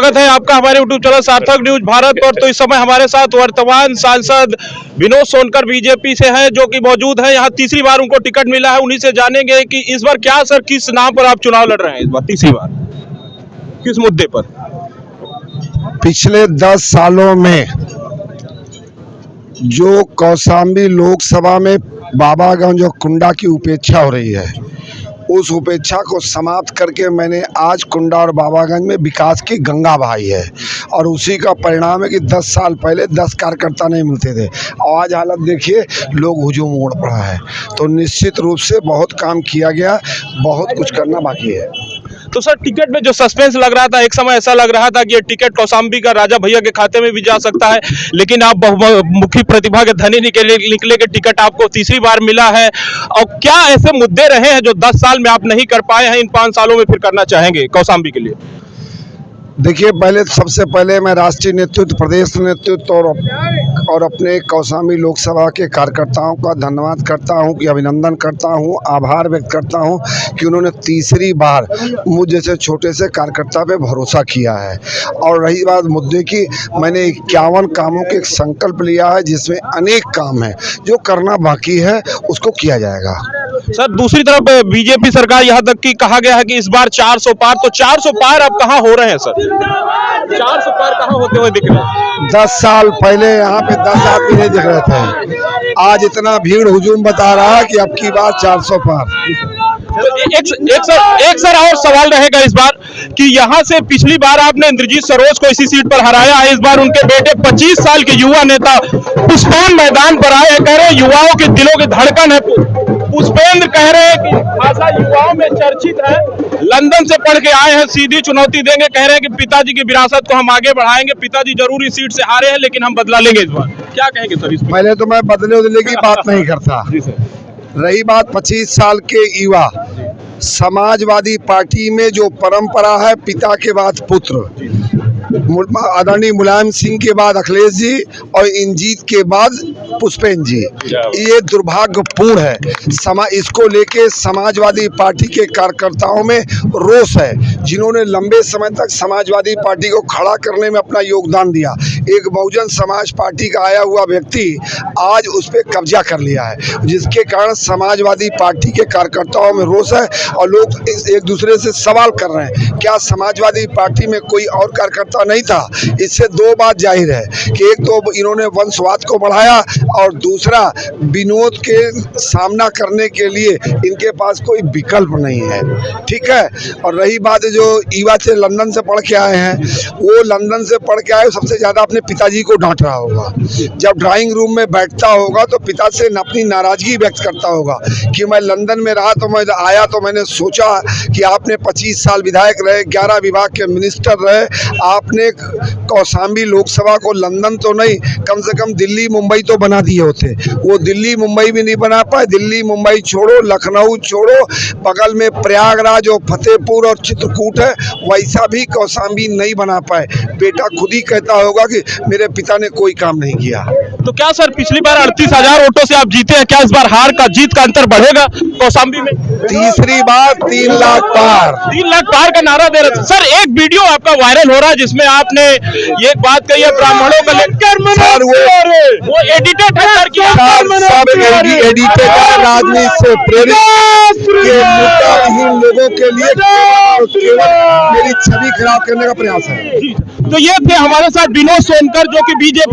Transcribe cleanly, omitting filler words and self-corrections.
स्वागत है आपका हमारे यूट्यूब चैनल सार्थक न्यूज भारत पर। तो इस समय हमारे साथ वर्तमान सांसद विनोद सोनकर बीजेपी से हैं, जो कि मौजूद है यहाँ। तीसरी बार उनको टिकट मिला है। उन्हीं से जानेंगे कि इस बार क्या सर, किस नाम पर आप चुनाव लड़ रहे हैं इस बार तीसरी बार, किस मुद्दे पर? पिछले 10 सालों में जो कौशाम्बी लोकसभा में बाबागंज और कुंडा की उपेक्षा हो रही है, उस उपेक्षा को समाप्त करके मैंने आज कुंडा और बाबागंज में विकास की गंगा बहाई है। और उसी का परिणाम है कि 10 साल पहले 10 कार्यकर्ता नहीं मिलते थे, आज हालत देखिए, लोग हुजूम उमड़ पड़ा है। तो निश्चित रूप से बहुत काम किया गया, बहुत कुछ करना बाकी है। तो सर, टिकट में जो सस्पेंस लग रहा था, एक समय ऐसा लग रहा था कि ये टिकट कौशाम्बी का राजा भैया के खाते में भी जा सकता है, लेकिन आप बहुमुखी प्रतिभा के धनी निकले के टिकट आपको तीसरी बार मिला है। और क्या ऐसे मुद्दे रहे हैं जो 10 साल में आप नहीं कर पाए हैं, इन 5 सालों में फिर करना चाहेंगे कौशाम्बी के लिए? देखिए, सबसे पहले मैं राष्ट्रीय नेतृत्व, प्रदेश नेतृत्व और अपने कौशाम्बी लोकसभा के कार्यकर्ताओं का धन्यवाद करता हूं, कि अभिनंदन करता हूं, आभार व्यक्त करता हूं कि उन्होंने तीसरी बार मुझ जैसे छोटे से कार्यकर्ता पे भरोसा किया है। और रही बात मुद्दे की, मैंने 51 कामों के एक संकल्प लिया है, जिसमें अनेक काम है जो करना बाकी है, उसको किया जाएगा। सर, दूसरी तरफ बीजेपी सरकार यहाँ तक कि कहा गया है कि इस बार 400 पार, तो 400 पार अब कहाँ हो रहे हैं सर? 400 पार कहाँ होते हुए दिख रहे हैं? 10 साल पहले यहाँ पे 10 आदमी नहीं दिख रहे थे, आज इतना भीड़ हुजूम बता रहा है कि अब की बार 400 पार। तो एक सर और सवाल रहेगा इस बार कि यहाँ से पिछली बार आपने इंद्रजीत सरोज को इसी सीट पर हराया है। इस बार उनके बेटे 25 साल के युवा नेता पुष्पेंद्र मैदान पर आए हैं, कह रहे हैं युवाओं के दिलों की धड़कन है। पुष्पेंद्र कह रहे हैं कि भाषा युवाओं में चर्चित है, लंदन से पढ़ के आए हैं, सीधी चुनौती देंगे। कह रहे हैं कि पिताजी की विरासत को हम आगे बढ़ाएंगे, पिताजी जरूर इस सीट से हारे हैं लेकिन हम बदला लेंगे इस बार। क्या कहेंगे सर इसमें? पहले तो मैं बदले की बात नहीं करता। रही बात 25 साल के युवा, समाजवादी पार्टी में जो परंपरा है, पिता के बाद पुत्र, आदरणीय मुलायम सिंह के बाद अखिलेश जी और इंजीत के बाद पुष्पेंद्र जी, ये दुर्भाग्यपूर्ण है। इसको लेके समाजवादी पार्टी के कार्यकर्ताओं में रोष है, जिन्होंने लंबे समय तक समाजवादी पार्टी को खड़ा करने में अपना योगदान दिया। एक बहुजन समाज पार्टी का आया हुआ व्यक्ति आज उस पर कब्जा कर लिया है, जिसके कारण समाजवादी पार्टी के कार्यकर्ताओं में रोष है। और लोग एक दूसरे से सवाल कर रहे हैं, क्या समाजवादी पार्टी में कोई और कार्यकर्ता नहीं था? इससे दो बात जाहिर है कि एक तो इन्होंने वंशवाद को बढ़ाया, और दूसरा विनोद के सामना करने के लिए इनके पास कोई विकल्प नहीं है। ठीक है। और रही बात जो युवा से लंदन से पढ़ के आए हैं, वो लंदन से पढ़ के आए सबसे ज्यादा अपने पिताजी को डांट रहा होगा। जब ड्राइंग रूम में बैठता होगा तो पिता से अपनी नाराजगी व्यक्त करता होगा कि मैं लंदन में रहा, तो मैं आया तो मैंने सोचा कि आपने 25 साल विधायक रहे, 11 विभाग के मिनिस्टर रहे, आपने कौशाम्बी लोकसभा को लंदन तो नहीं, कम से कम दिल्ली मुंबई तो बना दिए होते। वो दिल्ली मुंबई भी नहीं बना पाए। दिल्ली मुंबई छोड़ो, लखनऊ छोड़ो, बगल में प्रयागराज और फतेहपुर और चित्रकूट है, वैसा भी कौशाम्बी नहीं बना पाए। बेटा खुद ही कहता होगा कि मेरे पिता ने कोई काम नहीं किया। तो क्या सर, पिछली बार 38,000 वोटों से आप जीते हैं, क्या इस बार हार का जीत का अंतर बढ़ेगा कौशाम्बी में? तीसरी बार 3 लाख पार, 3 लाख पार का नारा दे रहे थे सर। एक वीडियो आपका वायरल हो रहा है जिसमें आपने ये बात कही है, ब्राह्मणों का लेकर वो एडिटेड है सर, एडिटेड है, राजनीति से प्रेरित मुद्दाहीन लोगों के लिए केवल मेरी छवि खराब करने का प्रयास है। तो ये थे हमारे साथ विनोद सोनकर, जो कि बीजेपी